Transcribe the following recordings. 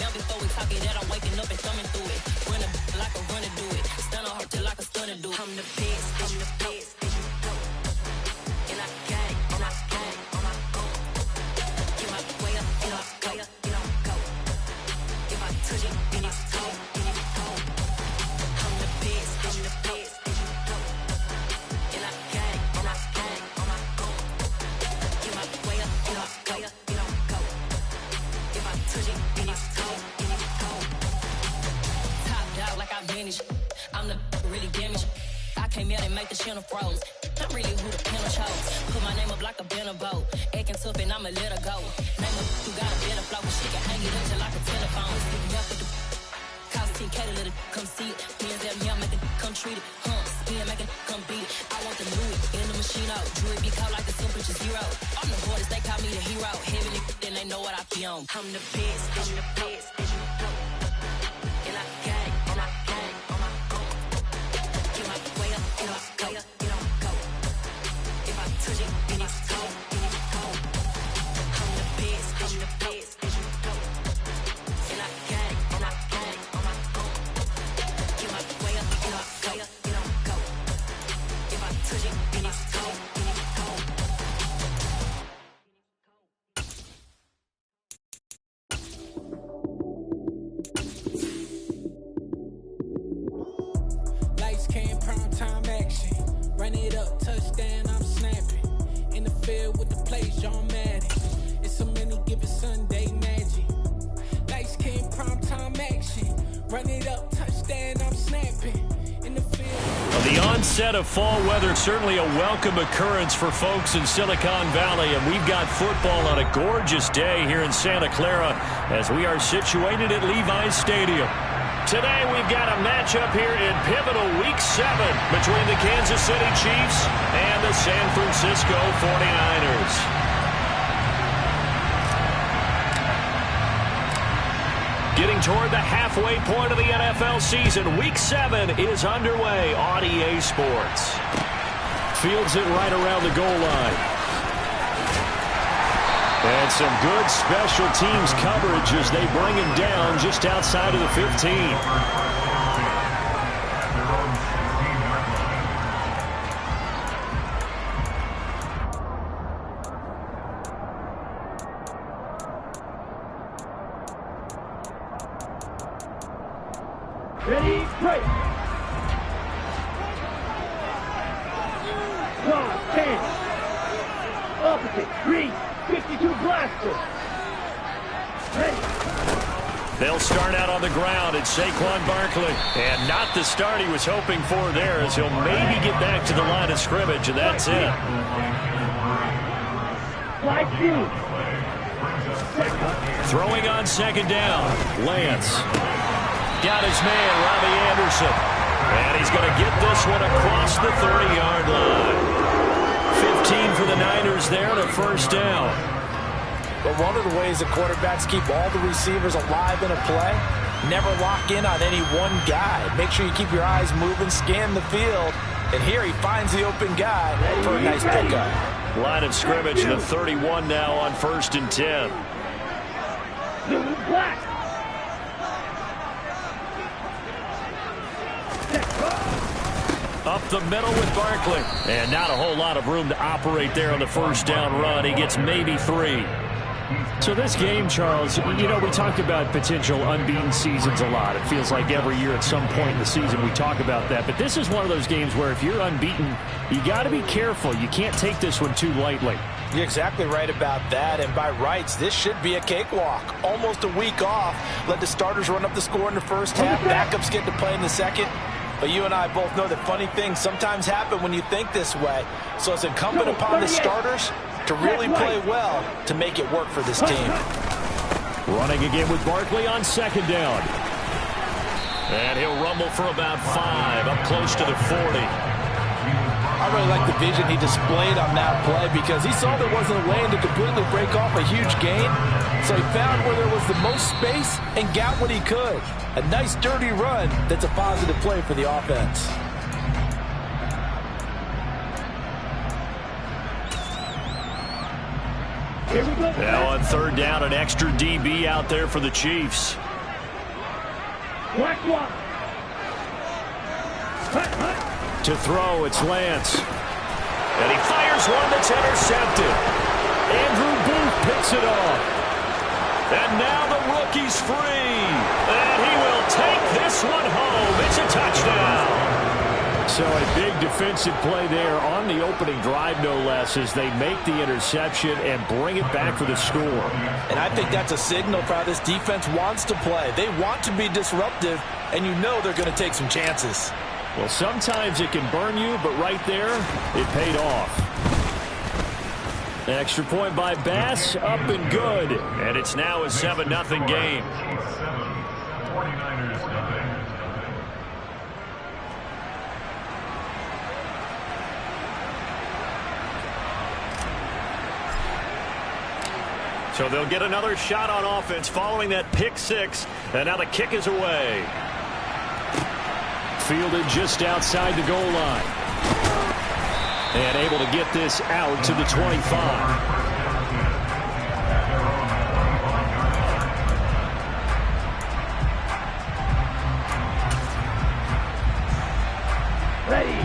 down before we talk it out. I'm waking up and thumbing through it. Run a like a runner do it. Stun on her till like a stunner do it. I'm the best, I'm the best. And I gang, on my gang, on my own. Get my way up, get my way up, get on go. If I touch it, then it's cold, then it's cold. I'm the best, I'm the best. And I gang, on my gang, on my own. Get my way up, get my way up, get on go. If I touch it, then it's cold, then it's cold. Top dog like I vanished. I'm the really damaged. I came out and make the channel froze. I'm really who the panel chose. Put my name up like a banner boat. Acting tough and I'ma let her go. Name her who got a better flow. She can hang it up till like a telephone. Stick me up with the cost 10K to let it come see it. Hands down here, make it come treat it. Spin, make it come beat it. I want the Louis in the machine out. Jewelry be caught like the temperature zero. On the borders, they call me the hero. Heavy then they know what I be on. I'm the best, I'm the best. And I gang, on my gang, on my own. Get my way up, get my way up, get on go. If I touch it, then it's cold, then it's cold. I'm the best, I'm the best. And I gang, on my gang, on my own. Get my way up, get my way up, get on go. If I touch it, then it's cold, then it's cold. Lights came, prime time action. Run it up, touchdown, I'm snapping. In the field with the plays, John Madden. It's a many given Sunday magic. Lights came, prime time action. Run it up, touchdown, I'm snapping. In the field. The onset of fall weather, certainly a welcome occurrence for folks in Silicon Valley, and we've got football on a gorgeous day here in Santa Clara as we are situated at Levi's Stadium. Today we've got a matchup here in pivotal Week 7 between the Kansas City Chiefs and the San Francisco 49ers. Getting toward the halfway point of the NFL season, Week 7 is underway on EA Sports. Fields it right around the goal line. And some good special teams coverage as they bring him down just outside of the 15. Ready, break. 10. Opposite, 352 blaster. Ready. They'll start out on the ground at Saquon Barkley. And not the start he was hoping for there, as he'll maybe get back to the line of scrimmage, and that's it. Throwing on second down. Lance. Got his man, Robbie Anderson. And he's going to get this one across the 30-yard line. 15 for the Niners there and a first down. But one of the ways the quarterbacks keep all the receivers alive in a play, never lock in on any one guy. Make sure you keep your eyes moving, scan the field. And here he finds the open guy for a nice pickup. Line of scrimmage, the 31 now on 1st and 10. Black. Up the middle with Barkley. And not a whole lot of room to operate there on the first down run. He gets maybe 3. So this game, Charles, you know, we talked about potential unbeaten seasons a lot. It feels like every year at some point in the season we talk about that. But this is one of those games where if you're unbeaten, you got to be careful. You can't take this one too lightly. You're exactly right about that, and by rights, this should be a cakewalk. Almost a week off. Let the starters run up the score in the first half. Backups get to play in the second. But you and I both know that funny things sometimes happen when you think this way. So it's incumbent upon the starters to really play well to make it work for this team. Running again with Barkley on second down. And he'll rumble for about 5, up close to the 40. I really like the vision he displayed on that play because he saw there wasn't a lane to completely break off a huge gain. So he found where there was the most space and got what he could. A nice dirty run that's a positive play for the offense. Now on third down, an extra DB out there for the Chiefs. Black one. To throw, it's Lance. And he fires one that's intercepted. Andrew Booth picks it off. And now the rookie's free. And he will take this one home. It's a touchdown. So a big defensive play there on the opening drive, no less, as they make the interception and bring it back for the score. And I think that's a signal for how this defense wants to play. They want to be disruptive, and you know they're going to take some chances. Well, sometimes it can burn you, but right there, it paid off. Extra point by Bass, up and good. And it's now a 7-0 game. So they'll get another shot on offense following that pick six. And now the kick is away. Fielded just outside the goal line. And able to get this out to the 25.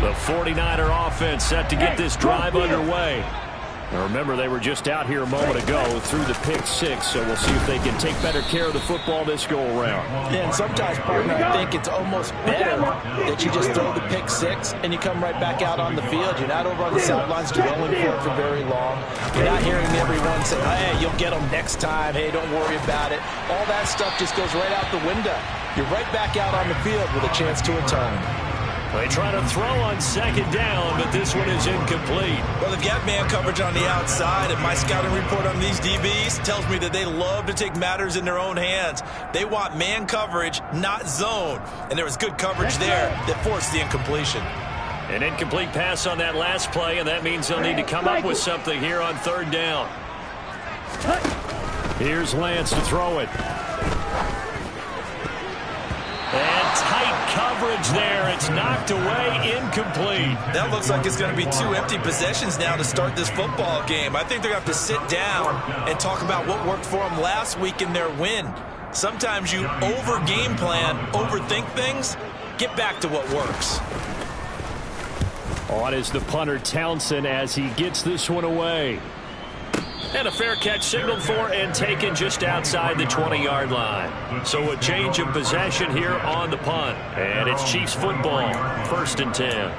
The 49er offense set to get this drive underway. Now remember, they were just out here a moment ago through the pick six, so we'll see if they can take better care of the football this go-around. Yeah, and sometimes, partner, I think it's almost better that you just throw the pick six and you come right back out on the field. You're not over on the sidelines dwelling for it for very long. You're not hearing everyone say, hey, you'll get them next time. Hey, don't worry about it. All that stuff just goes right out the window. You're right back out on the field with a chance to atone. They try to throw on second down, but this one is incomplete. Well, they've got man coverage on the outside, and my scouting report on these DBs tells me that they love to take matters in their own hands. They want man coverage, not zone. And there was good coverage there that forced the incompletion. An incomplete pass on that last play, and that means they'll need to come up with something here on third down. Here's Lance to throw it. And tight coverage there. It's knocked away, incomplete. That looks like it's going to be 2 empty possessions now to start this football game. I think they're going to have to sit down and talk about what worked for them last week in their win. Sometimes you over-game plan, overthink things. Get back to what works. On is the punter, Townsend, as he gets this one away. And a fair catch signaled for and taken just outside the 20-yard line. So a change of possession here on the punt. And it's Chiefs football, 1st and 10.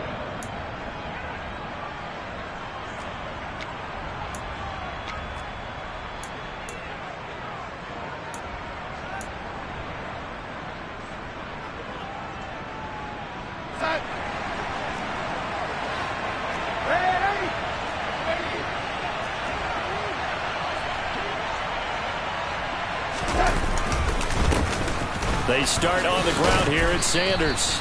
They start on the ground here at Sanders.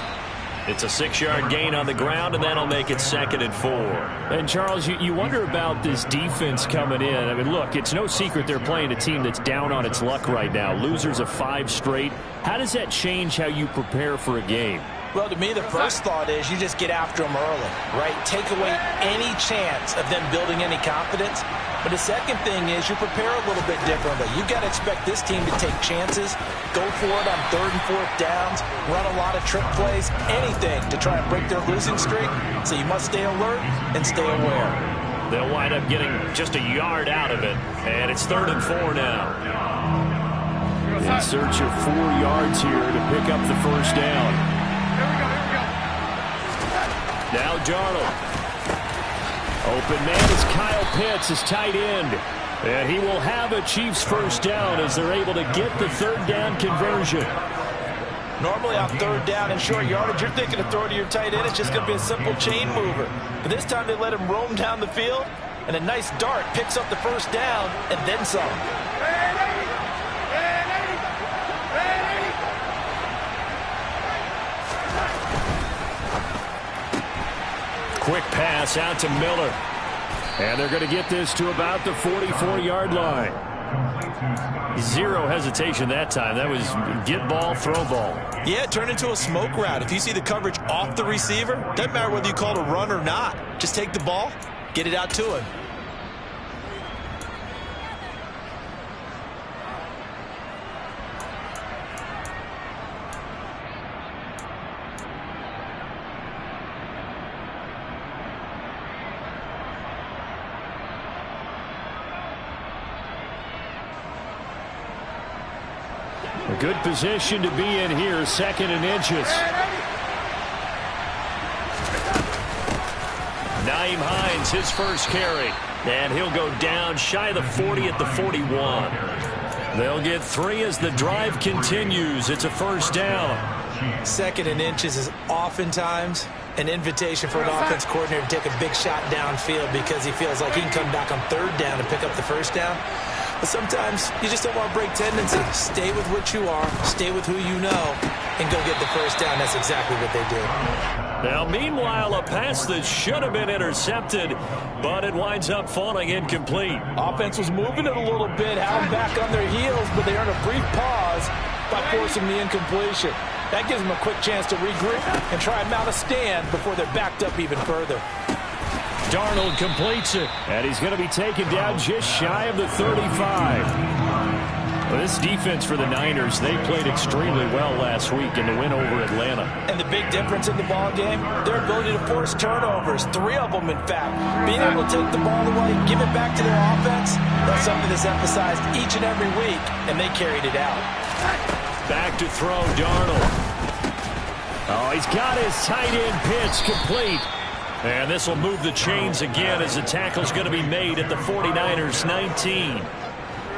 It's a 6-yard gain on the ground, and that'll make it 2nd and 4. And, Charles, you wonder about this defense coming in. I mean, look, it's no secret they're playing a team that's down on its luck right now. Losers of 5 straight. How does that change how you prepare for a game? Well, to me, the first thought is you just get after them early, right? Take away any chance of them building any confidence. But the second thing is you prepare a little bit differently. You've got to expect this team to take chances, go for it on 3rd and 4th downs, run a lot of trick plays, anything to try and break their losing streak. So you must stay alert and stay aware. They'll wind up getting just a yard out of it. And it's 3rd and 4 now. In search of 4 yards here to pick up the first down. Now Darnold. Open man is Kyle Pitts, his tight end. And he will have a Chiefs first down as they're able to get the 3rd down conversion. Normally on 3rd down and short yardage, you're thinking of throwing to your tight end. It's just going to be a simple chain mover. But this time they let him roam down the field, and a nice dart picks up the first down and then some. Quick pass out to Miller. And they're going to get this to about the 44-yard line. 0 hesitation that time. That was get ball, throw ball. Yeah, it turned into a smoke route. If you see the coverage off the receiver, doesn't matter whether you call it a run or not. Just take the ball, get it out to him. A good position to be in here, 2nd and inches. Naeem Hines, his first carry. And he'll go down shy of the 40 at the 41. They'll get 3 as the drive continues. It's a first down. 2nd and inches is oftentimes an invitation for an offense coordinator to take a big shot downfield because he feels like he can come back on 3rd down and pick up the first down. But sometimes you just don't want to break tendency. Stay with what you are, stay with who you know, and go get the first down. That's exactly what they did. Now, meanwhile, a pass that should have been intercepted, but it winds up falling incomplete. Offense was moving it a little bit, had them back on their heels, but they earned a brief pause by forcing the incompletion. That gives them a quick chance to regroup and try and mount a stand before they're backed up even further. Darnold completes it, and he's going to be taken down just shy of the 35. Well, this defense for the Niners, they played extremely well last week in the win over Atlanta. And the big difference in the ball game, their ability to force turnovers, 3 of them, in fact. Being able to take the ball away, give it back to their offense, that's something that's emphasized each and every week, and they carried it out. Back to throw, Darnold. Oh, he's got his tight end pitch complete. And this will move the chains again as the tackle's going to be made at the 49ers 19.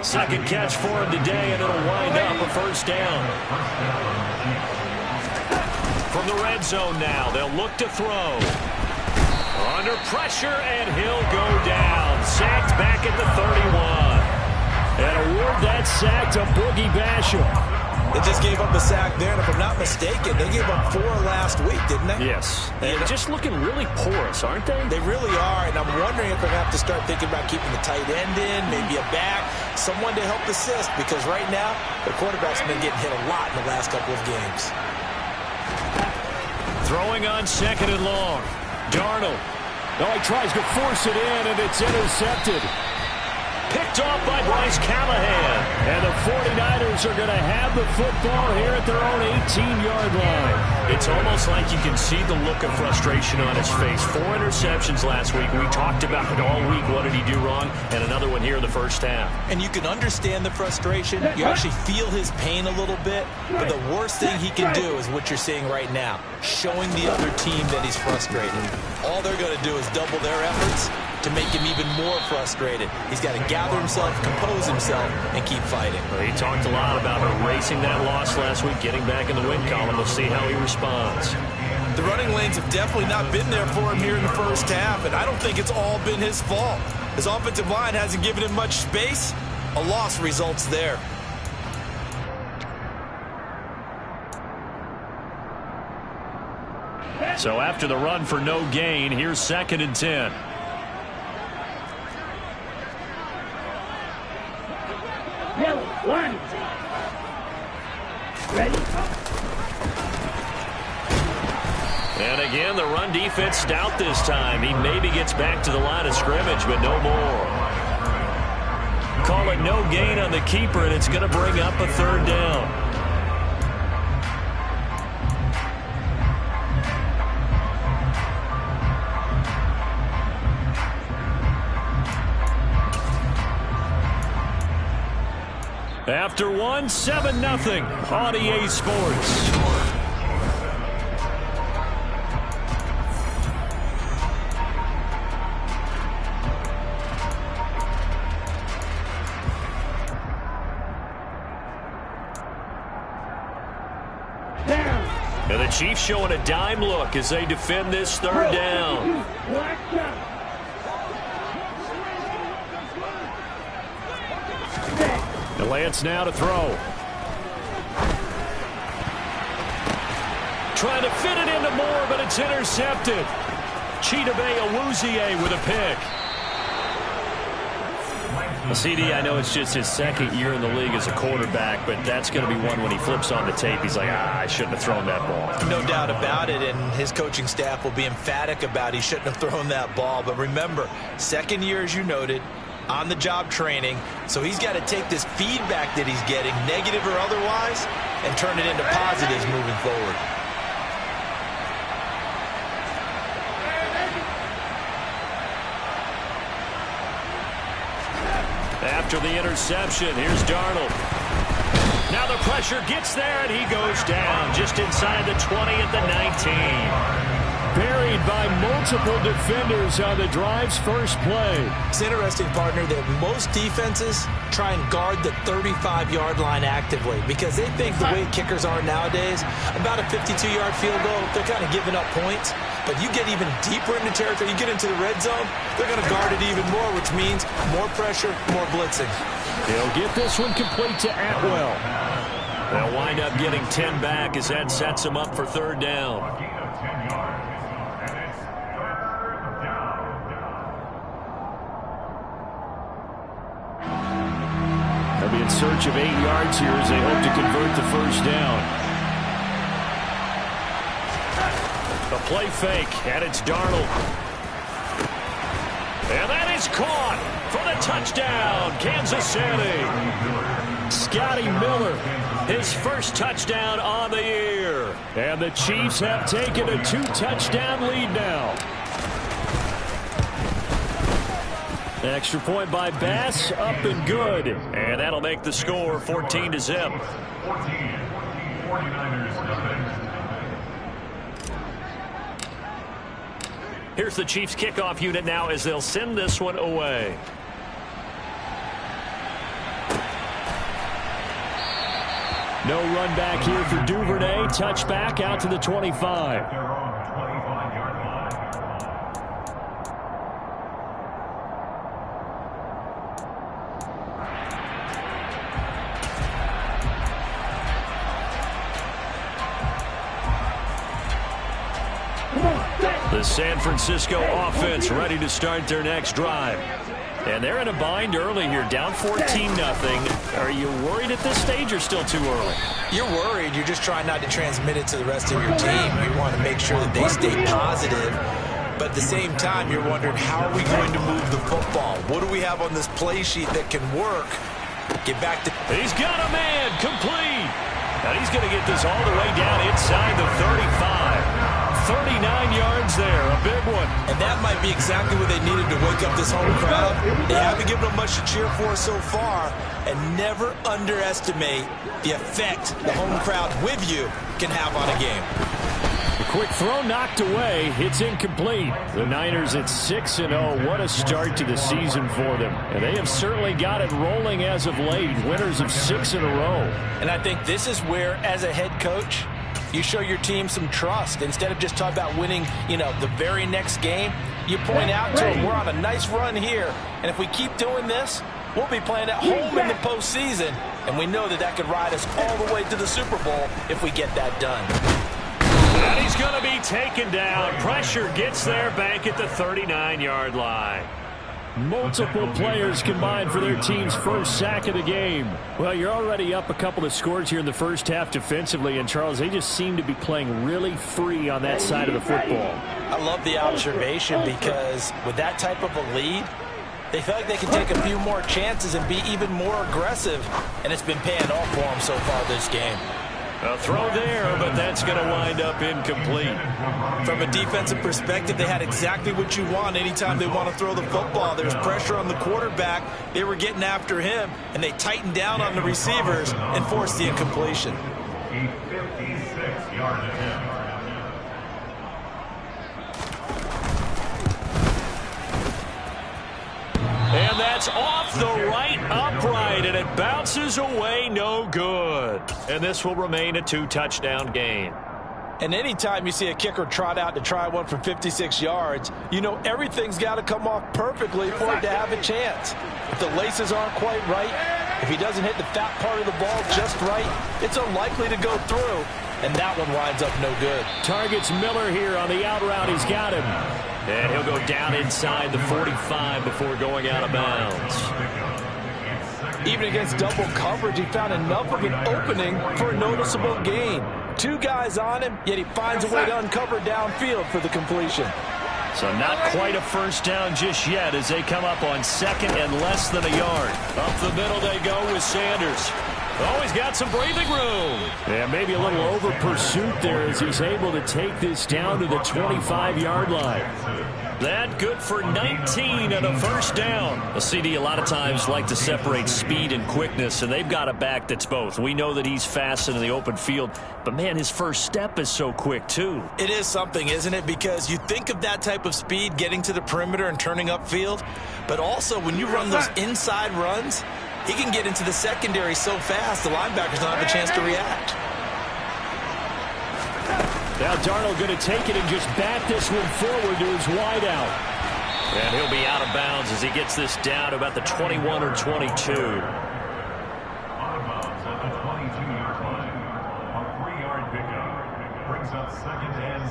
2nd catch for him today, and it'll wind up a first down. From the red zone now, they'll look to throw. Under pressure, and he'll go down. Sacked back at the 31. And award that sack to Boogie Basham. They just gave up a sack there, and if I'm not mistaken, they gave up 4 last week, didn't they? Yes. And just looking really porous, aren't they? They really are, and I'm wondering if they're going to have to start thinking about keeping the tight end in, maybe a back, someone to help assist, because right now, the quarterback's been getting hit a lot in the last couple of games. Throwing on 2nd and long. Darnold. Oh, he tries to force it in, and it's intercepted. Picked off by Bryce Callahan. And the 49ers are going to have the football here at their own 18-yard line. It's almost like you can see the look of frustration on his face. 4 interceptions last week. We talked about it all week. What did he do wrong? And another one here in the first half. And you can understand the frustration. You actually feel his pain a little bit. But the worst thing he can do is what you're seeing right now, showing the other team that he's frustrated. All they're going to do is double their efforts to make him even more frustrated. He's got to gather himself, compose himself, and keep fighting. Well, he talked a lot about erasing that loss last week, getting back in the win column. We'll see how he responds. The running lanes have definitely not been there for him here in the first half, and I don't think it's all been his fault. His offensive line hasn't given him much space. A loss results there. So after the run for no gain, here's 2nd and 10. Yellow, line. Ready? And again, the run defense stout this time. He maybe gets back to the line of scrimmage, but no more. Call it no gain on the keeper, and it's going to bring up a 3rd down. After 1, 7-0 on EA Sports. And the Chiefs showing a dime look as they defend this 3rd down. Lance now to throw. Trying to fit it into Moore, but it's intercepted. Chidobe Awuzie with a pick. Well, CD, I know it's just his 2nd year in the league as a quarterback, but that's going to be one when he flips on the tape. He's like, I shouldn't have thrown that ball. No doubt about it, and his coaching staff will be emphatic about he shouldn't have thrown that ball. But remember, 2nd year, as you noted, on-the-job training, so he's got to take this feedback that he's getting, negative or otherwise, and turn it into positives moving forward. After the interception, here's Darnold. Now the pressure Pressure gets there, and he goes down just inside the 20 at the 19. Buried by multiple defenders on the drive's first play. It's interesting, partner, that most defenses try and guard the 35-yard line actively because they think the way kickers are nowadays, about a 52-yard field goal, they're kind of giving up points. But you get even deeper into territory, you get into the red zone, they're going to guard it even more, which means more pressure, more blitzing. They'll get this one complete to Atwell. They'll wind up getting 10 back as that sets them up for third down. They'll be in search of 8 yards here as they hope to convert the first down. The play fake, and it's Darnold. And that is caught for the touchdown, Kansas City. Scotty Miller, his first touchdown on the year. And the Chiefs have taken a 2-touchdown lead now. Extra point by Bass, up and good. And that'll make the score 14-0. Here's the Chiefs kickoff unit now as they'll send this one away. No run back here for Duvernay. Touchback out to the 25. The San Francisco offense ready to start their next drive. And they're in a bind early here, down 14-0. Are you worried at this stage or still too early? You're worried. You're just trying not to transmit it to the rest of your team. You want to make sure that they stay positive. But at the same time, you're wondering, how are we going to move the football? What do we have on this play sheet that can work? Get back to... He's got a man, complete. And he's going to get this all the way down inside the 35. 39 yards there, a big one. And that might be exactly what they needed to wake up this home crowd. They haven't given them much to cheer for so far. And never underestimate the effect the home crowd with you can have on a game. A quick throw knocked away. It's incomplete. The Niners at 6-0. What a start to the season for them. And they have certainly got it rolling as of late. Winners of 6 in a row. And I think this is where, as a head coach, you show your team some trust. Instead of just talking about winning, the very next game, you point out to them, we're on a nice run here. And if we keep doing this, we'll be playing at home in the postseason. And we know that that could ride us all the way to the Super Bowl if we get that done. And he's going to be taken down. Pressure gets there back at the 39-yard line. Multiple players combined for their team's first sack of the game. Well, you're already up a couple of scores here in the first half defensively, and Charles, they just seem to be playing really free on that side of the football. I love the observation because with that type of a lead, they feel like they can take a few more chances and be even more aggressive, and it's been paying off for them so far this game. A throw there, but that's going to wind up incomplete. From a defensive perspective, they had exactly what you want anytime they want to throw the football. There's pressure on the quarterback. They were getting after him, and they tightened down on the receivers and forced the incompletion. 56-yard attempt. And that's off the right upright, and it bounces away, no good. And this will remain a 2-touchdown game. And anytime you see a kicker trot out to try one from 56 yards, you know everything's got to come off perfectly for it to have a chance. If the laces aren't quite right, if he doesn't hit the fat part of the ball just right, it's unlikely to go through, and that one winds up no good. Targets Miller here on the out route. He's got him. And he'll go down inside the 45 before going out of bounds. Even against double coverage, he found enough of an opening for a noticeable gain. 2 guys on him, yet he finds a way to uncover downfield for the completion. So not quite a first down just yet as they come up on second and less than a yard. Up the middle they go with Sanders. Oh, he's got some breathing room. Yeah, maybe a little over pursuit there as he's able to take this down to the 25-yard line. That good for 19 and a first down. A CD a lot of times like to separate speed and quickness, and they've got a back that's both. We know that he's fast in the open field, but, man, his first step is so quick, too. It is something, isn't it? Because you think of that type of speed getting to the perimeter and turning upfield, but also when you run those inside runs, he can get into the secondary so fast the linebackers don't have a chance to react. Now Darnold going to take it and just bat this one forward to his wideout. And he'll be out of bounds as he gets this down to about the 21 or 22. Out of bounds at the 22-yard line. A 3-yard pickup brings up 2nd and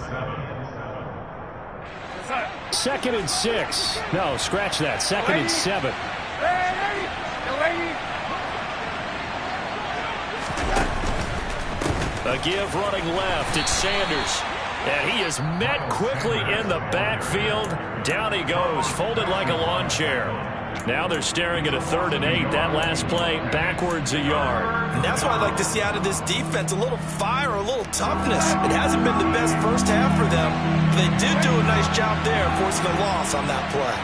7. 2nd and 6. No, scratch that. 2nd and 7. A give running left. It's Sanders. And he is met quickly in the backfield. Down he goes, folded like a lawn chair. Now they're staring at a 3rd and 8. That last play, backwards a yard. And that's what I'd like to see out of this defense, a little fire, a little toughness. It hasn't been the best first half for them. They did do a nice job there, forcing a loss on that play.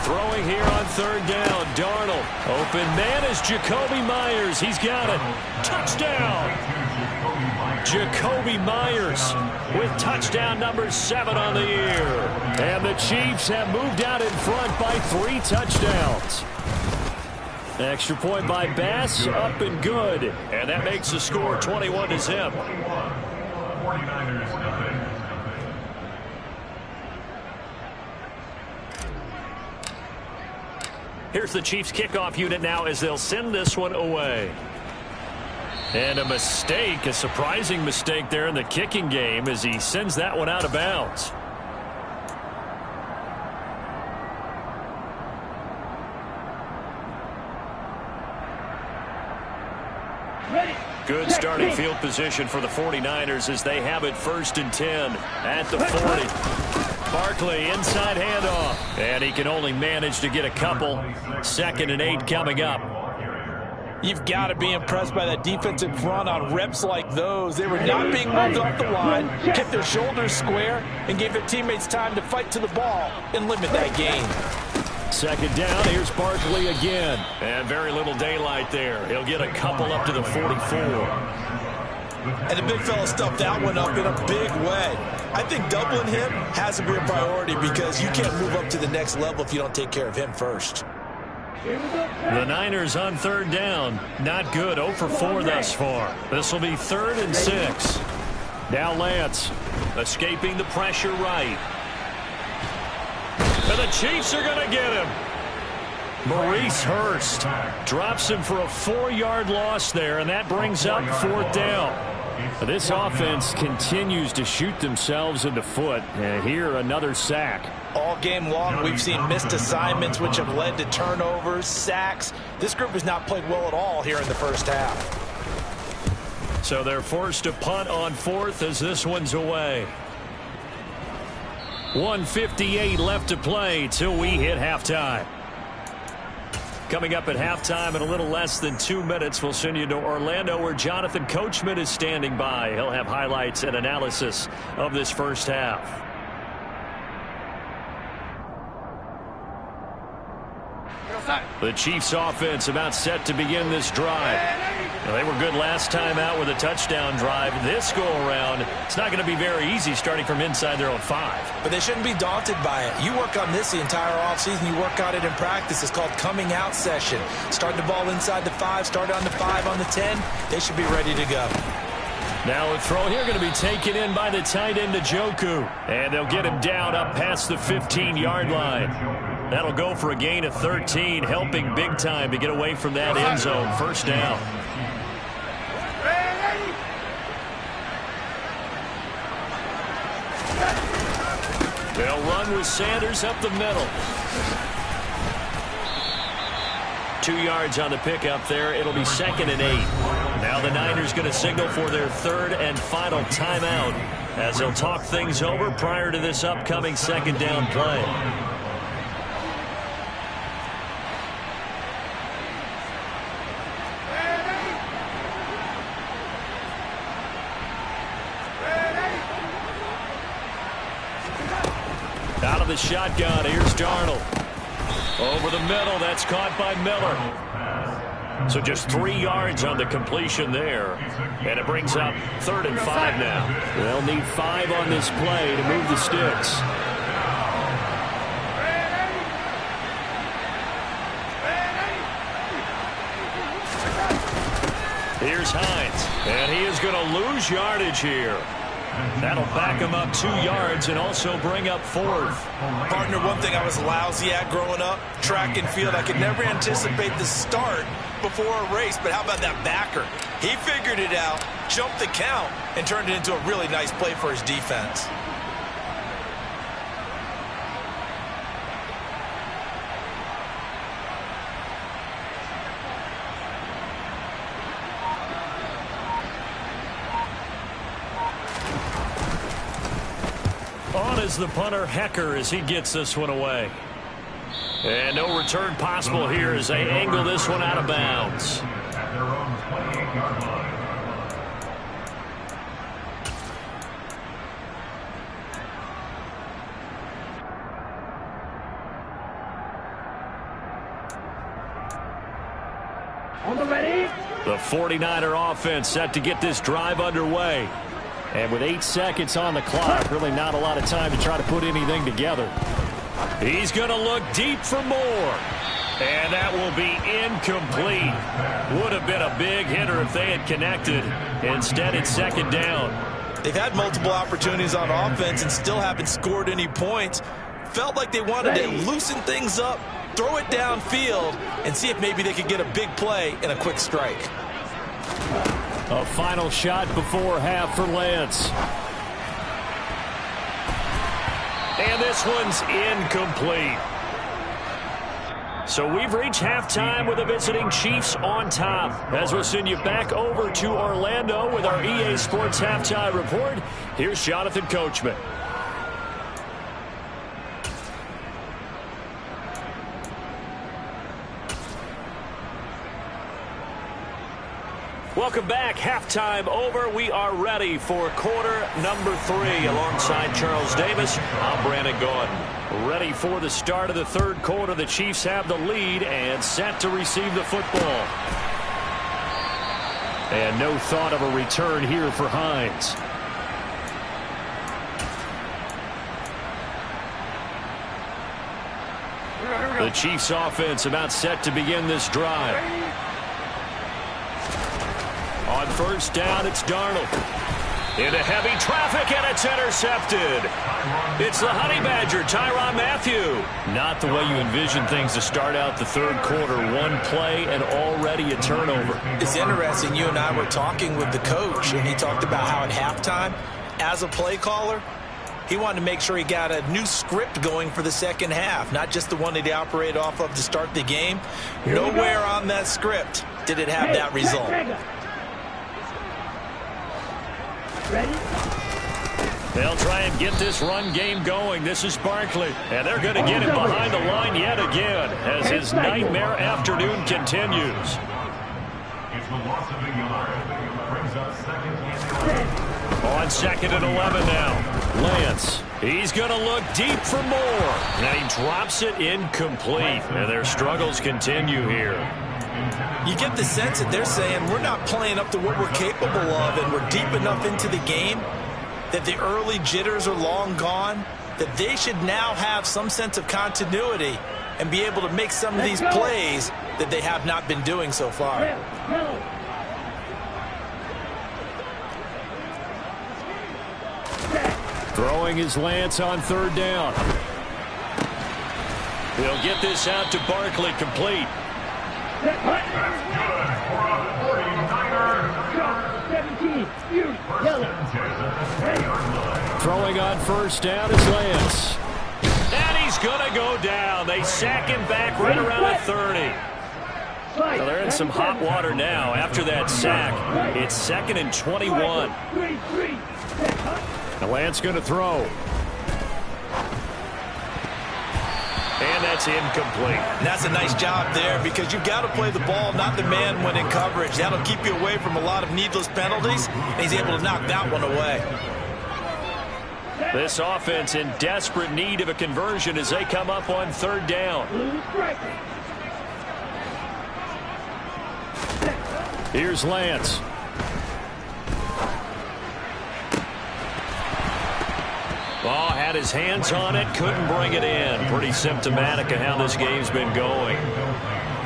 Throwing here on 3rd down, Darnold. Open man is Jacoby Myers. He's got it. Touchdown! Jacoby Myers with touchdown number 7 on the year. And the Chiefs have moved out in front by 3 touchdowns. Extra point by Bass, up and good. And that makes the score 21-0. 49ers nothing. Here's the Chiefs kickoff unit now as they'll send this one away. And a mistake, a surprising mistake there in the kicking game as he sends that one out of bounds. Good starting field position for the 49ers as they have it 1st and 10 at the 40. Barkley inside handoff, and he can only manage to get a couple. 2nd and 8 coming up. You've got to be impressed by that defensive front on reps like those. They were not being moved off the line, kept their shoulders square, and gave their teammates time to fight to the ball and limit that gain. 2nd down, here's Barkley again. And very little daylight there. He'll get a couple up to the 44. And the big fella stuffed that one up in a big way. I think doubling him has to be a priority because you can't move up to the next level if you don't take care of him first. The Niners on 3rd down. Not good. 0 for 4 thus far. This will be 3rd and 6. Now Lance. Escaping the pressure right. And the Chiefs are going to get him. Maurice Hurst drops him for a 4-yard loss there, and that brings up 4th down. This offense continues to shoot themselves in the foot. And here, another sack. All game long, we've seen missed assignments, which have led to turnovers, sacks. This group has not played well at all here in the first half. So they're forced to punt on 4th as this one's away. 1:58 left to play till we hit halftime. Coming up at halftime in a little less than 2 minutes, we'll send you to Orlando where Jonathan Coachman is standing by. He'll have highlights and analysis of this first half. The Chiefs offense about set to begin this drive. Now, they were good last time out with a touchdown drive. This go-around, it's not going to be very easy starting from inside their own 5. But they shouldn't be daunted by it. You work on this the entire offseason. You work on it in practice. It's called coming out session. Start the ball inside the 5, start on the 5, on the 10. They should be ready to go. Now a throw here going to be taken in by the tight end Njoku. And they'll get him down up past the 15-yard line. That'll go for a gain of 13, helping big time to get away from that end zone. 1st down. They'll run with Sanders up the middle. 2 yards on the pickup there. It'll be 2nd and 8. Now the Niners going to signal for their 3rd and final timeout as they'll talk things over prior to this upcoming 2nd down play. of the shotgun. Here's Darnold. Over the middle. That's caught by Miller. So just 3 yards on the completion there. And it brings up 3rd and 5 now. They'll need 5 on this play to move the sticks. Here's Hines. And he is going to lose yardage here. That'll back him up 2 yards and also bring up 4th. Partner, one thing I was lousy at growing up, track and field. I could never anticipate the start before a race, but how about that backer? He figured it out, jumped the count, and turned it into a really nice play for his defense. On is the punter, Hecker, as he gets this one away. And no return possible here as they angle this one out of bounds. At their own 28-yard line. On the ready. The 49er offense set to get this drive underway. And with 8 seconds on the clock, really not a lot of time to try to put anything together. He's going to look deep for more. And that will be incomplete. Would have been a big hitter if they had connected. Instead, it's 2nd down. They've had multiple opportunities on offense and still haven't scored any points. Felt like they wanted to loosen things up, throw it downfield, and see if maybe they could get a big play and a quick strike. A final shot before half for Lance. And this one's incomplete. So we've reached halftime with the visiting Chiefs on top. As we'll send you back over to Orlando with our EA Sports Halftime Report, here's Jonathan Coachman. Welcome back. Halftime over. We are ready for quarter number 3. Alongside Charles Davis, I'm Brandon Gaudin. Ready for the start of the 3rd quarter. The Chiefs have the lead and set to receive the football. And no thought of a return here for Hines. The Chiefs offense about set to begin this drive. On 1st down, it's Darnold. Into heavy traffic, and it's intercepted. It's the Honey Badger, Tyrann Mathieu. Not the way you envision things to start out the 3rd quarter. One play and already a turnover. It's interesting. You and I were talking with the coach, and he talked about how at halftime, as a play caller, he wanted to make sure he got a new script going for the 2nd half, not just the one that he operated off of to start the game. Nowhere on that script did it have that result. Ready? They'll try and get this run game going. This is Barkley. And they're going to get him behind the line yet again as his nightmare afternoon continues. It's the loss of a yard. Brings up 2nd and 11. On 2nd and 11 now. Lance. He's going to look deep for more. And he drops it incomplete. And their struggles continue here. You get the sense that they're saying we're not playing up to what we're capable of, and we're deep enough into the game that the early jitters are long gone, that they should now have some sense of continuity and be able to make some of these plays that they have not been doing so far. Throwing his Lance on 3rd down. He'll get this out to Barkley, complete. That's good for a 49er. 17. You yell it. Throwing on 1st down is Lance. And he's going to go down. They sack him back right around the 30. Well, they're in some hot water now after that sack. It's 2nd and 21. And Lance going to throw. And that's incomplete. And that's a nice job there because you've got to play the ball, not the man when in coverage. That'll keep you away from a lot of needless penalties, and he's able to knock that one away. This offense in desperate need of a conversion as they come up on third down. Here's Lance. Ball had his hands on it, couldn't bring it in. Pretty symptomatic of how this game's been going.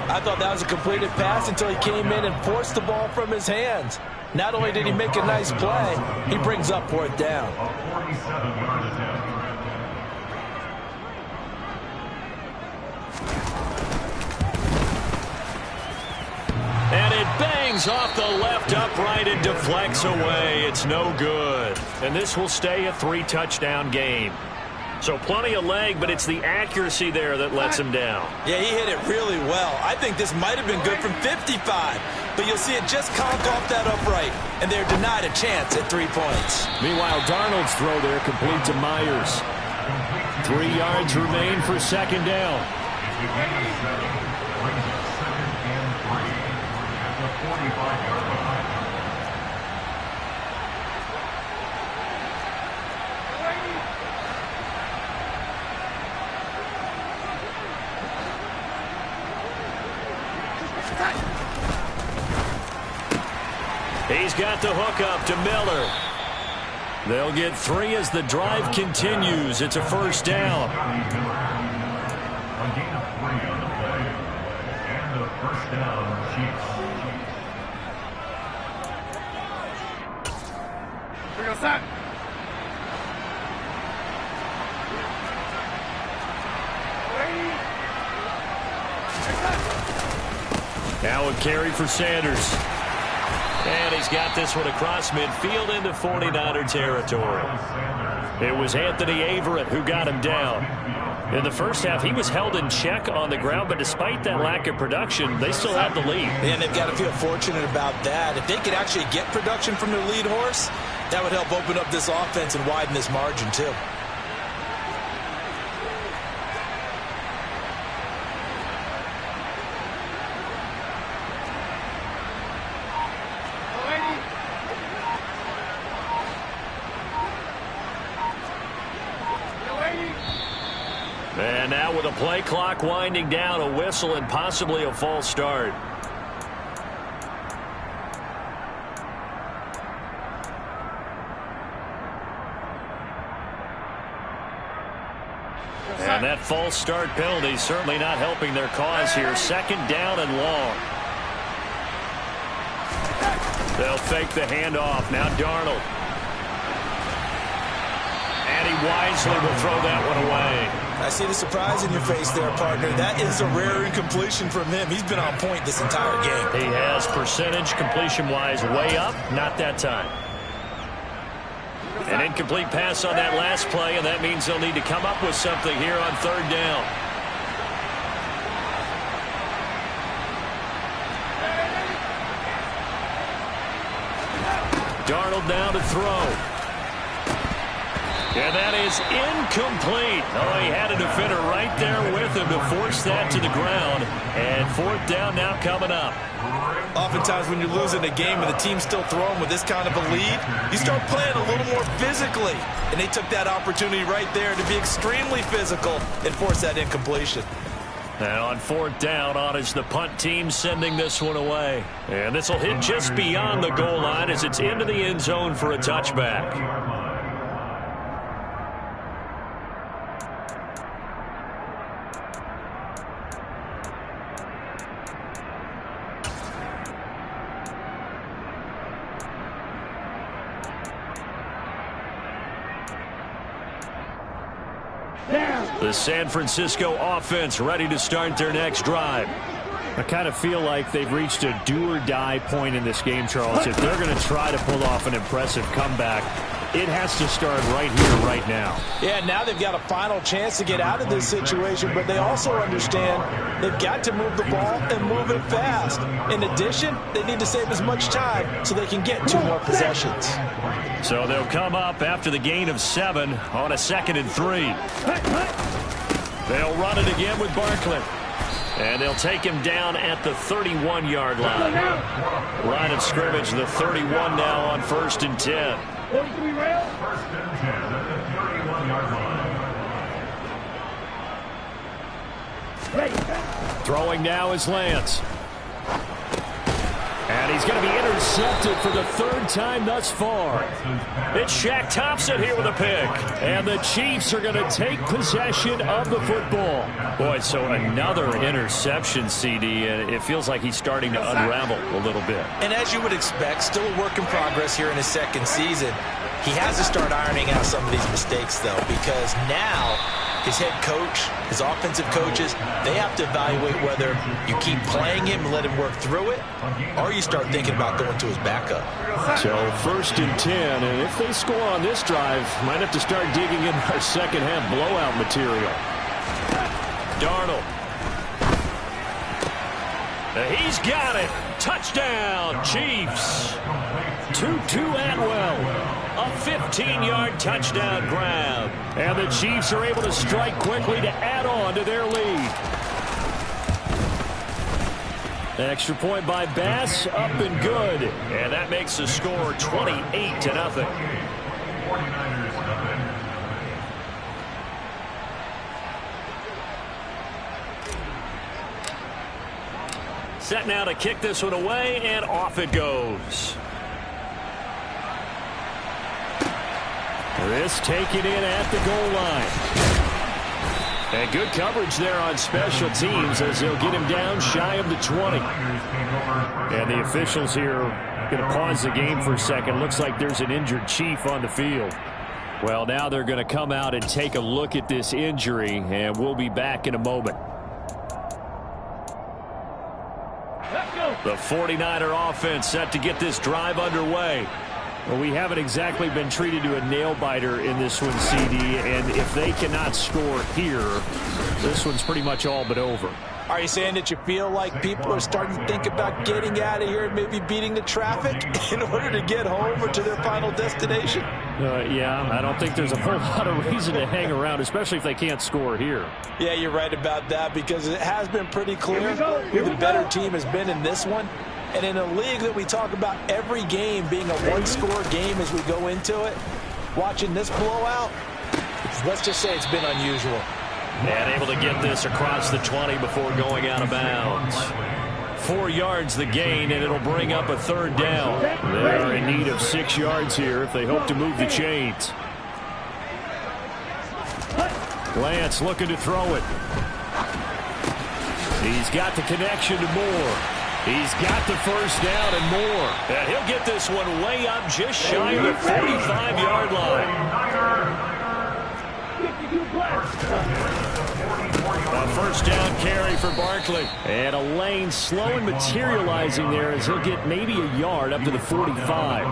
I thought that was a completed pass until he came in and forced the ball from his hands. Not only did he make a nice play, he brings up fourth down. A 47-yard attempt. And it bangs off the left upright and deflects away. It's no good. And this will stay a 3-touchdown game. So plenty of leg, but it's the accuracy there that lets him down. Yeah, he hit it really well. I think this might have been good from 55, but you'll see it just conk off that upright, and they're denied a chance at 3 points. Meanwhile, Darnold's throw there complete to Myers. 3 yards remain for second down. It's a gain of 7. Brings up 2nd and 3 at the 45-yard line. He's got the hook up to Miller. They'll get 3 as the drive continues. It's a first down. A gain of 3 on the play. And a first down, Chiefs. Here goes that. Now a carry for Sanders. And he's got this one across midfield into 49er territory. It was Anthony Averett who got him down. In the first half, he was held in check on the ground, but despite that lack of production, they still have the lead. And they've got to feel fortunate about that. If they could actually get production from their lead horse, that would help open up this offense and widen this margin too. And now with a play clock winding down, a whistle and possibly a false start. And that false start penalty certainly not helping their cause here. Second down and long. They'll fake the handoff. Now Darnold. And he wisely will throw that one away. I see the surprise in your face there, partner. That is a rare incompletion from him. He's been on point this entire game. He has percentage completion-wise way up, not that time. An incomplete pass on that last play, and that means they'll need to come up with something here on third down. Darnold now to throw. And that is incomplete. Oh, he had a defender right there with him to force that to the ground. And fourth down now coming up. Oftentimes when you're losing a game and the team's still throwing with this kind of a lead, you start playing a little more physically. And they took that opportunity right there to be extremely physical and force that incompletion. And on fourth down, on is the punt team sending this one away. And this will hit just beyond the goal line as it's into the end zone for a touchback. The San Francisco offense ready to start their next drive. I kind of feel like they've reached a do-or-die point in this game, Charles. If they're going to try to pull off an impressive comeback, it has to start right here, right now. Yeah, now they've got a final chance to get out of this situation, but they also understand they've got to move the ball and move it fast. In addition, they need to save as much time so they can get 2 more possessions. So they'll come up after the gain of 7 on a 2nd and 3. They'll run it again with Barkley. And they'll take him down at the 31-yard line. Line of scrimmage, the 31 now on 1st and 10. 43 rail. 1st and 10 at the 31-yard line. Ready. Throwing now is Lance. And he's going to be intercepted for the 3rd time thus far. It's Shaq Thompson here with a pick. And the Chiefs are going to take possession of the football. Boy, so another interception, CD, and it feels like he's starting to unravel a little bit. And as you would expect, still a work in progress here in his 2nd season. He has to start ironing out some of these mistakes, though, because now his head coach, his offensive coaches, they have to evaluate whether you keep playing him and let him work through it, or you start thinking about going to his backup. So 1st and 10, and if they score on this drive, might have to start digging in our second half blowout material. Darnold. He's got it. Touchdown, Chiefs. Tutu Atwell. A 15-yard touchdown grab. And the Chiefs are able to strike quickly to add on to their lead. Extra point by Bass, up and good. And that makes the score 28-0. 49ers nothing. Set now to kick this one away, and off it goes. This taken in at the goal line. And good coverage there on special teams as they'll get him down shy of the 20. And the officials here going to pause the game for a second. Looks like there's an injured Chief on the field. Well, now they're going to come out and take a look at this injury, and we'll be back in a moment. The 49er offense set to get this drive underway. Well, we haven't exactly been treated to a nail-biter in this one, CD, and if they cannot score here, this one's pretty much all but over. Are you saying that you feel like people are starting to think about getting out of here and maybe beating the traffic in order to get home or to their final destination? Yeah, I don't think there's a whole lot of reason to hang around, especially if they can't score here. Yeah, you're right about that, because it has been pretty clear who the better team has been in this one. And in a league that we talk about every game being a one-score game as we go into it, watching this blowout, let's just say it's been unusual. And able to get this across the 20 before going out of bounds. 4 yards the gain, and it'll bring up a 3rd down. They are in need of 6 yards here if they hope to move the chains. Lance looking to throw it. He's got the connection to Moore. He's got the 1st down and more. And he'll get this one way up just shy of the 45-yard line. A 1st down carry for Barkley. And a lane slow and materializing there as he'll get maybe a yard up to the 45.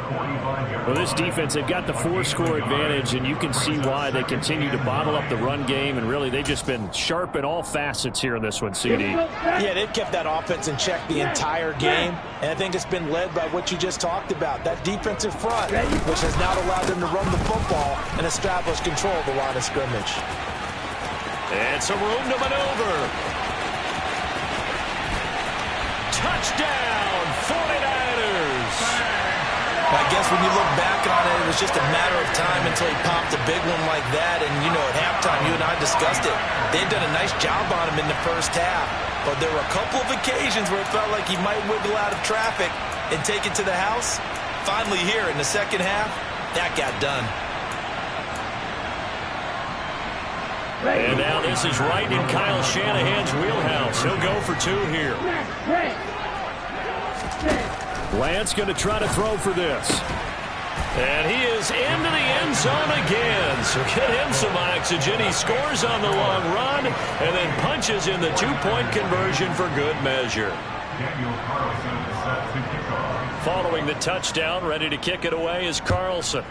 Well, this defense, they've got the 4-score advantage, and you can see why they continue to bottle up the run game, and really they've just been sharp in all facets here in this one, CD. Yeah, they've kept that offense in check the entire game, and I think it's been led by what you just talked about, that defensive front, which has now allowed them to run the football and establish control of the line of scrimmage. And some room to maneuver. Touchdown, 49ers. I guess when you look back on it, it was just a matter of time until he popped a big one like that. And, you know, at halftime, you and I discussed it. They've done a nice job on him in the 1st half. But there were a couple of occasions where it felt like he might wiggle out of traffic and take it to the house. Finally here in the 2nd half, that got done. And now this is right in Kyle Shanahan's wheelhouse. He'll go for 2 here. Lance going to try to throw for this. And he is into the end zone again. So get him some oxygen. He scores on the long run and then punches in the 2-point conversion for good measure. Following the touchdown, ready to kick it away is Carlson.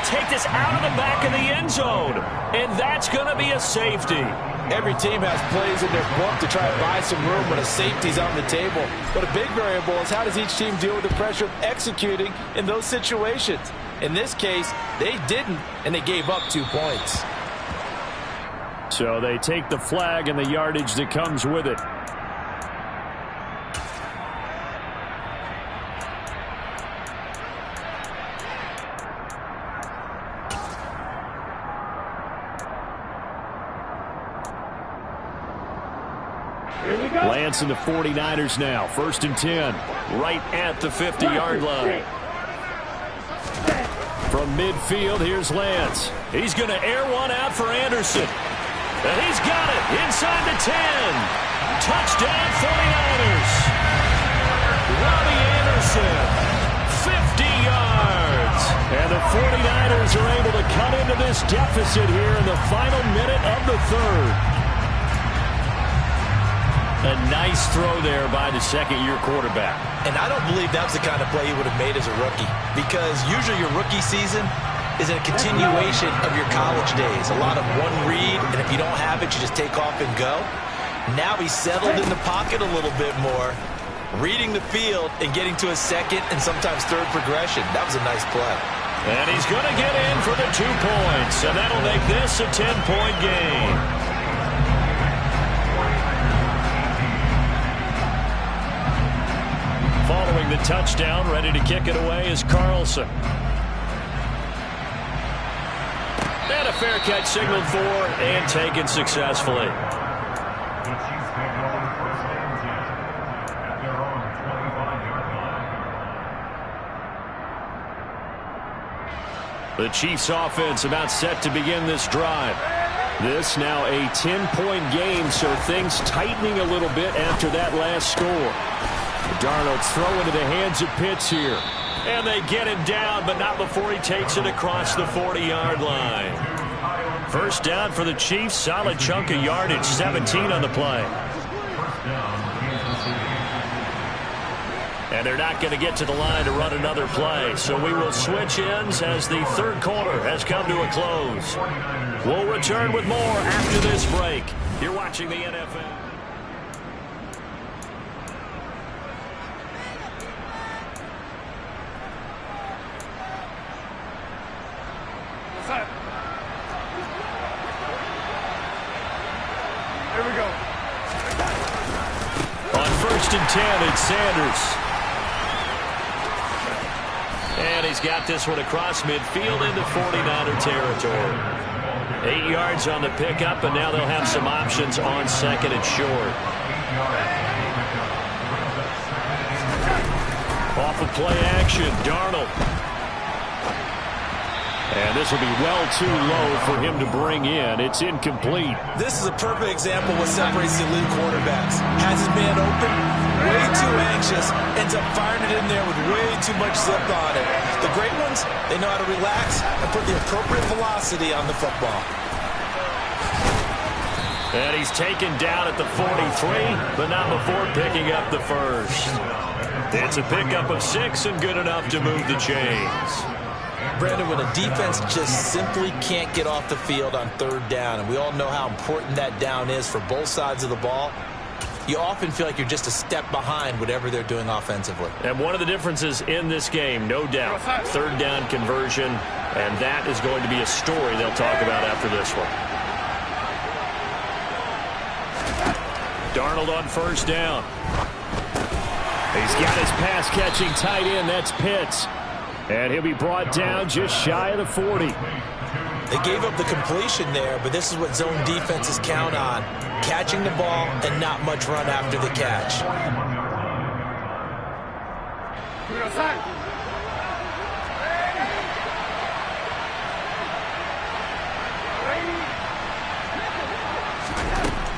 take this out of the back of the end zone. And that's going to be a safety. Every team has plays in their book to try and buy some room when a safety's on the table. But a big variable is how does each team deal with the pressure of executing in those situations. In this case, they didn't, and they gave up 2 points. So they take the flag and the yardage that comes with it. Lance and the 49ers now. 1st and 10. Right at the 50-yard line. From midfield, here's Lance. He's going to air one out for Anderson. And he's got it inside the 10. Touchdown 49ers. Robbie Anderson, 50 yards. And the 49ers are able to cut into this deficit here in the final minute of the 3rd. A nice throw there by the second-year quarterback. And I don't believe that was the kind of play he would have made as a rookie, because usually your rookie season is a continuation of your college days. A lot of one read, and if you don't have it, you just take off and go. Now he's settled in the pocket a little bit more, reading the field and getting to a second and sometimes third progression. That was a nice play. And he's going to get in for the 2 points, and that'll make this a 10-point game. Following the touchdown, ready to kick it away is Carlson. And a fair catch signaled for and taken successfully. The Chiefs take over 1st and 10 at their own 25-yard line. The Chiefs offense about set to begin this drive. This now a 10-point game, so things tightening a little bit after that last score. Darnold's throw into the hands of Pitts here. And they get him down, but not before he takes it across the 40-yard line. 1st down for the Chiefs. Solid chunk of yardage, 17 on the play. And they're not going to get to the line to run another play. So we will switch ends as the 3rd quarter has come to a close. We'll return with more after this break. You're watching the NFL. Here we go. On 1st and 10, it's Sanders. And he's got this one across midfield into 49er territory. 8 yards on the pickup, and now they'll have some options on 2nd and short. Off of play action, Darnold. And this will be well too low for him to bring in. It's incomplete. This is a perfect example of what separates the elite quarterbacks. Has his man open, way too anxious, ends up firing it in there with way too much zip on it. The great ones, they know how to relax and put the appropriate velocity on the football. And he's taken down at the 43, but not before picking up the first. It's a pickup of 6 and good enough to move the chains. Brandon, when a defense just simply can't get off the field on 3rd down, and we all know how important that down is for both sides of the ball, you often feel like you're just a step behind whatever they're doing offensively. And one of the differences in this game, no doubt, 3rd down conversion, and that is going to be a story they'll talk about after this one. Darnold on 1st down. He's got his pass-catching tight end. That's Pitts. And he'll be brought down just shy of the 40. They gave up the completion there, but this is what zone defenses count on. Catching the ball and not much run after the catch.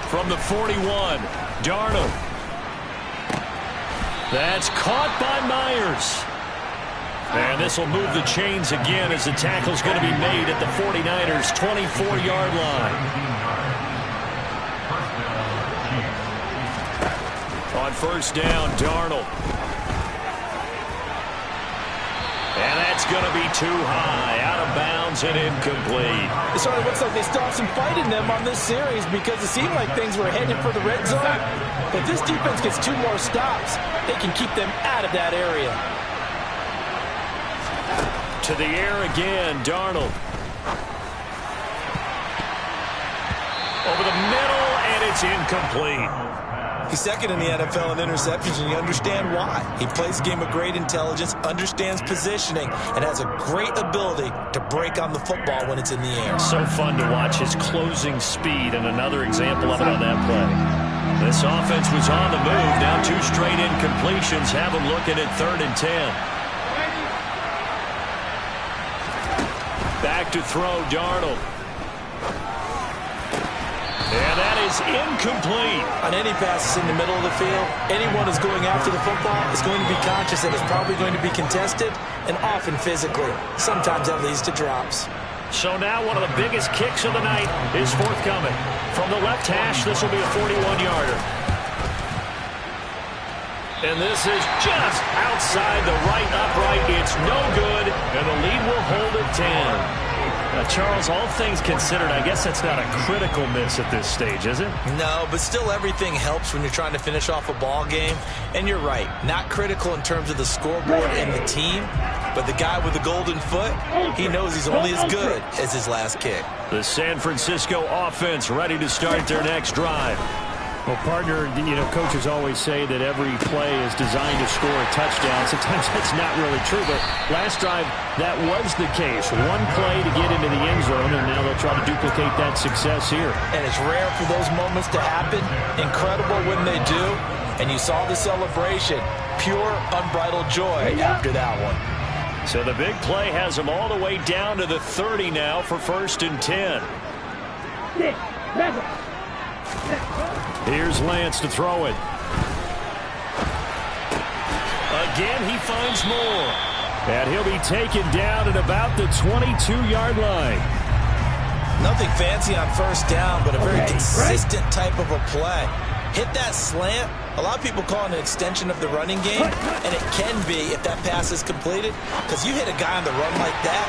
From the 41, Darnold. That's caught by Myers. And this will move the chains again as the tackle's going to be made at the 49ers' 24-yard line. On 1st down, Darnold. And that's going to be too high, out of bounds and incomplete. It sort of looks like they still have some fight in them on this series because it seemed like things were headed for the red zone. If this defense gets 2 more stops, they can keep them out of that area. To the air again, Darnold. Over the middle, and it's incomplete. He's second in the NFL in interceptions, and you understand why. He plays a game of great intelligence, understands positioning, and has a great ability to break on the football when it's in the air. So fun to watch his closing speed, and another example of it on that play. This offense was on the move. Now 2 straight incompletions have them looking at 3rd and 10. Back to throw, Darnold. And that is incomplete. On any passes in the middle of the field, anyone who's going after the football is going to be conscious that it's probably going to be contested and often physically. Sometimes that leads to drops. So now one of the biggest kicks of the night is forthcoming. From the left hash, this will be a 41-yarder. And this is just outside the right upright. It's no good, and the lead will hold at 10. Charles, all things considered, I guess that's not a critical miss at this stage, is it? No, but still everything helps when you're trying to finish off a ball game. And you're right, not critical in terms of the scoreboard and the team, but the guy with the golden foot, he knows he's only as good as his last kick. The San Francisco offense ready to start their next drive. Well, partner, coaches always say that every play is designed to score a touchdown. Sometimes that's not really true, but last drive, that was the case. One play to get into the end zone, and now they'll try to duplicate that success here. And it's rare for those moments to happen. Incredible when they do. And you saw the celebration. Pure, unbridled joy after that one. So the big play has them all the way down to the 30 now for 1st and 10. Here's Lance to throw it. Again, he finds more. And he'll be taken down at about the 22-yard line. Nothing fancy on 1st down, but a very consistent type of a play. Hit that slant. A lot of people call it an extension of the running game, and it can be if that pass is completed, because you hit a guy on the run like that.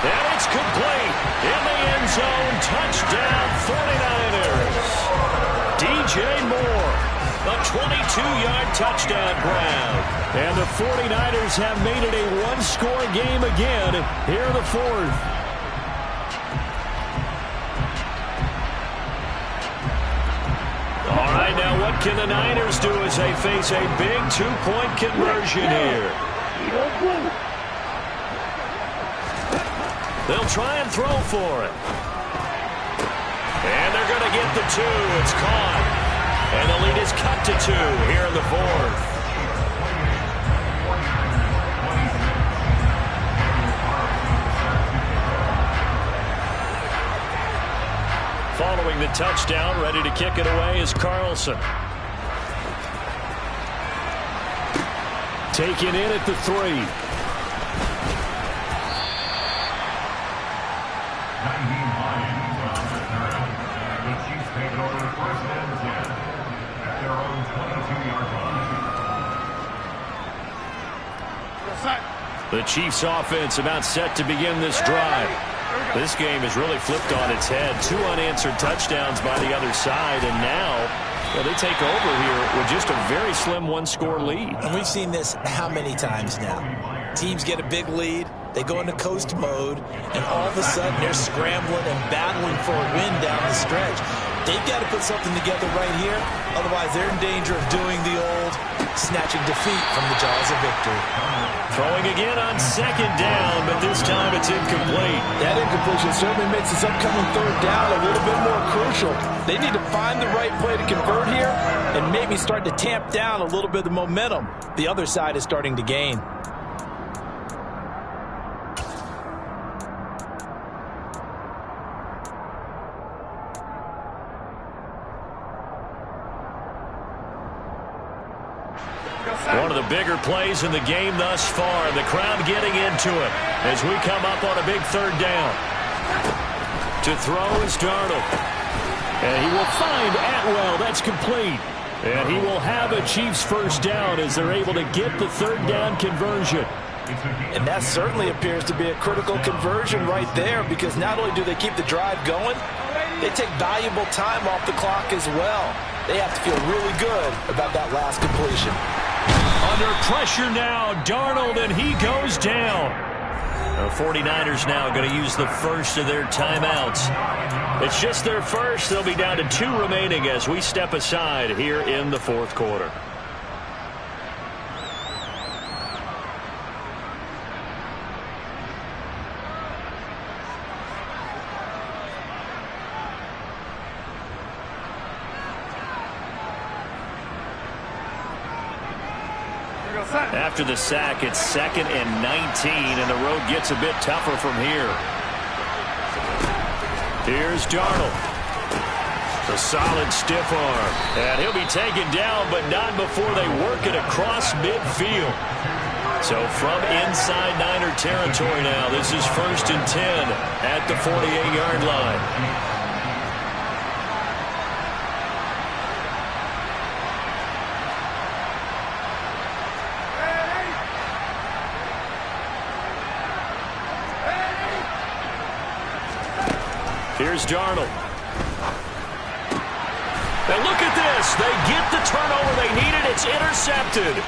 And it's complete. In the end zone, touchdown 49ers. DJ Moore, a 22-yard touchdown grab. And the 49ers have made it a one-score game again here in the 4th. All right, now what can the Niners do as they face a big 2-point conversion here? They'll try and throw for it. And they're going to get the 2. It's caught. And the lead is cut to 2 here in the 4th. Following the touchdown, ready to kick it away is Carlson. Taken in at the 3. The Chiefs offense about set to begin this drive. This game has really flipped on its head. 2 unanswered touchdowns by the other side, and now they take over here with just a very slim 1-score lead. And we've seen this how many times now? Teams get a big lead, they go into coast mode, and all of a sudden they're scrambling and battling for a win down the stretch. They've got to put something together right here, otherwise they're in danger of doing the old snatching defeat from the jaws of victory. Throwing again on 2nd down, but this time it's incomplete. That incompletion certainly makes this upcoming 3rd down a little bit more crucial. They need to find the right play to convert here and maybe start to tamp down a little bit of the momentum the other side is starting to gain. One of the bigger plays in the game thus far. The crowd getting into it as we come up on a big 3rd down. To throw is Darnold. And he will find Atwell. That's complete. And he will have a Chiefs 1st down as they're able to get the 3rd down conversion. And that certainly appears to be a critical conversion right there, because not only do they keep the drive going, they take valuable time off the clock as well. They have to feel really good about that last completion. Under pressure now, Darnold, and he goes down. The 49ers now going to use the first of their timeouts. It's just their first. They'll be down to 2 remaining as we step aside here in the fourth quarter. After the sack, it's 2nd and 19, and the road gets a bit tougher from here. Here's Darnold. The solid stiff arm. And he'll be taken down, but not before they work it across midfield. So from inside Niner territory now, this is 1st and 10 at the 48-yard line. Here's Darnold. And look at this. They get the turnover they needed. It's intercepted.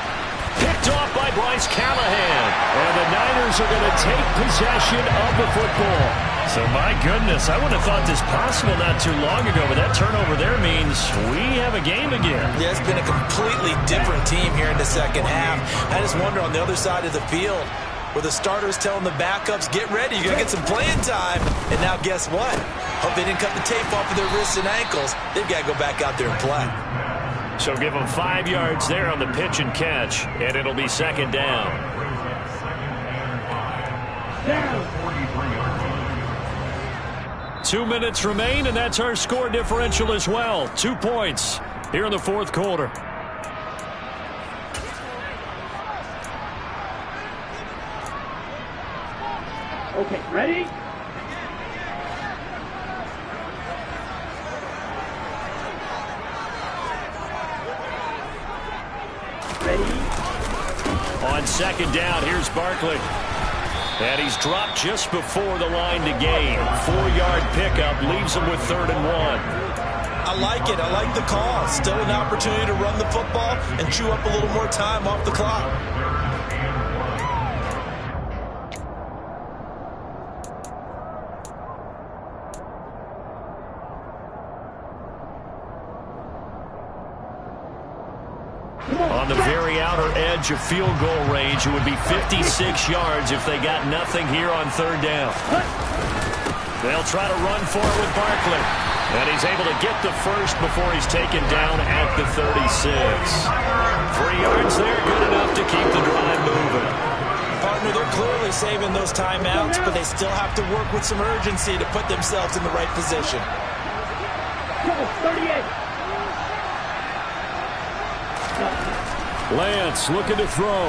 Picked off by Bryce Callahan. And the Niners are going to take possession of the football. So, my goodness, I wouldn't have thought this possible not too long ago, but that turnover there means we have a game again. Yeah, it's been a completely different team here in the second half. I just wonder on the other side of the field, where the starters telling the backups, get ready, you're going to get some playing time. And now guess what? Hope they didn't cut the tape off of their wrists and ankles. They've got to go back out there and play. So give them 5 yards there on the pitch and catch, and it'll be 2nd down. 2 minutes remain, and that's our score differential as well. 2 points here in the fourth quarter. Okay, ready? On 2nd down, here's Barkley. And he's dropped just before the line to gain. 4-yard pickup leaves him with 3rd and 1. I like it. I like the call. Still an opportunity to run the football and chew up a little more time off the clock. On the very outer edge of field goal range, it would be 56 yards if they got nothing here on 3rd down. They'll try to run for it with Barkley. And he's able to get the first before he's taken down at the 36. 3 yards there, good enough to keep the drive moving. Partner, they're clearly saving those timeouts, but they still have to work with some urgency to put themselves in the right position. 38. Lance looking to throw.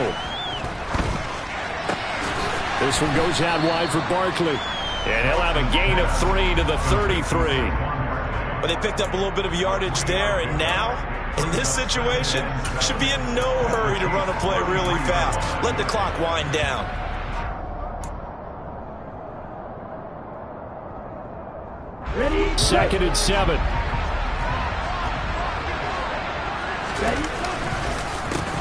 This one goes out wide for Barkley. And he'll have a gain of 3 to the 33. But they picked up a little bit of yardage there, and now, in this situation, should be in no hurry to run a play really fast. Let the clock wind down. Ready? 2nd and 7. Ready?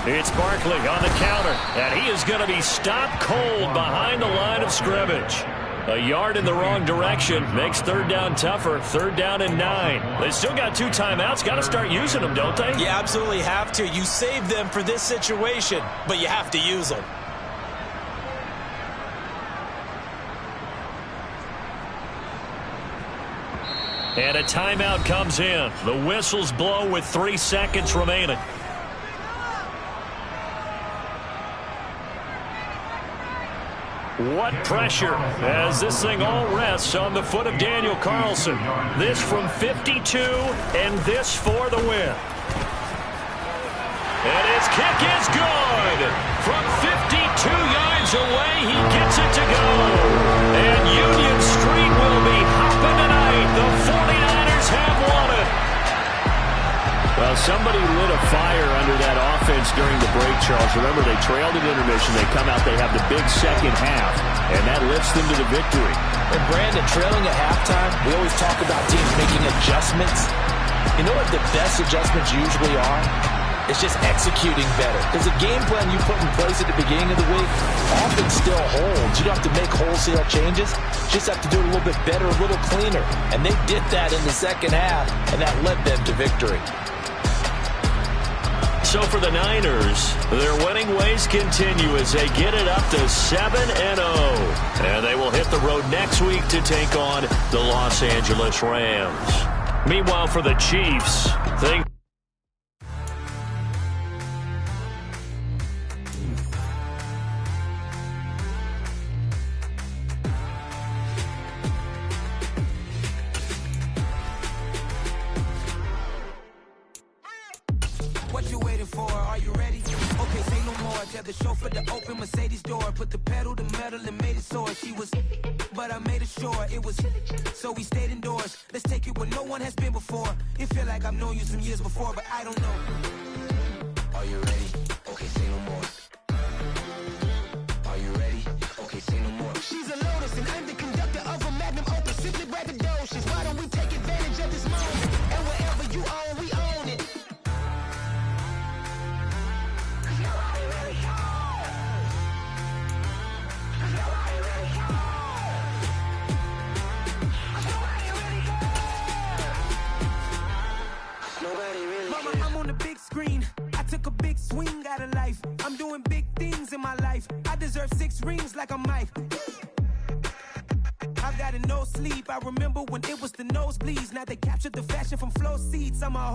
It's Barkley on the counter, and he is going to be stopped cold behind the line of scrimmage. A yard in the wrong direction makes 3rd down tougher. 3rd down and 9. They still got 2 timeouts. Got to start using them, don't they? You absolutely have to. You save them for this situation, but you have to use them. And a timeout comes in. The whistles blow with 3 seconds remaining. What pressure as this thing all rests on the foot of Daniel Carlson. This from 52 and this for the win. And his kick is good. From 52 yards away, he gets it to go. And Union Street will be hopping tonight. The 49ers have won it. Well, Well, somebody lit a fire under that offense during the break, Charles. Remember, they trailed at intermission. They come out, they have the big second half, and that lifts them to the victory. And Brandon, trailing at halftime, we always talk about teams making adjustments. You know what the best adjustments usually are? It's just executing better. Because the game plan you put in place at the beginning of the week often still holds. You don't have to make wholesale changes. You just have to do it a little bit better, a little cleaner. And they did that in the second half, and that led them to victory. So for the Niners, their winning ways continue as they get it up to 7-0. And they will hit the road next week to take on the Los Angeles Rams. Meanwhile, for the Chiefs, What you waiting for? Are you ready? Okay, say no more. Tell the chauffeur to open Mercedes door. Put the pedal to metal and made it soar. She was, but I made it sure it was. So we stayed indoors. Let's take it where no one has been before. It feel like I've known you some years before, but I don't know. Are you ready? Okay, say no more. Are you ready? Okay, say no more. She's a Lotus and I'm the conductor of a Magnum Opus. Simply braggadocious. Why don't we take advantage of this moment? And wherever you own, we own it. Mama, I'm on the big screen. I took a big swing out of life. I'm doing big things in my life. I deserve 6 rings like I'm Mike. I've got no sleep. I remember when it was the nosebleeds. Now they captured the fashion from flow seats. I'm a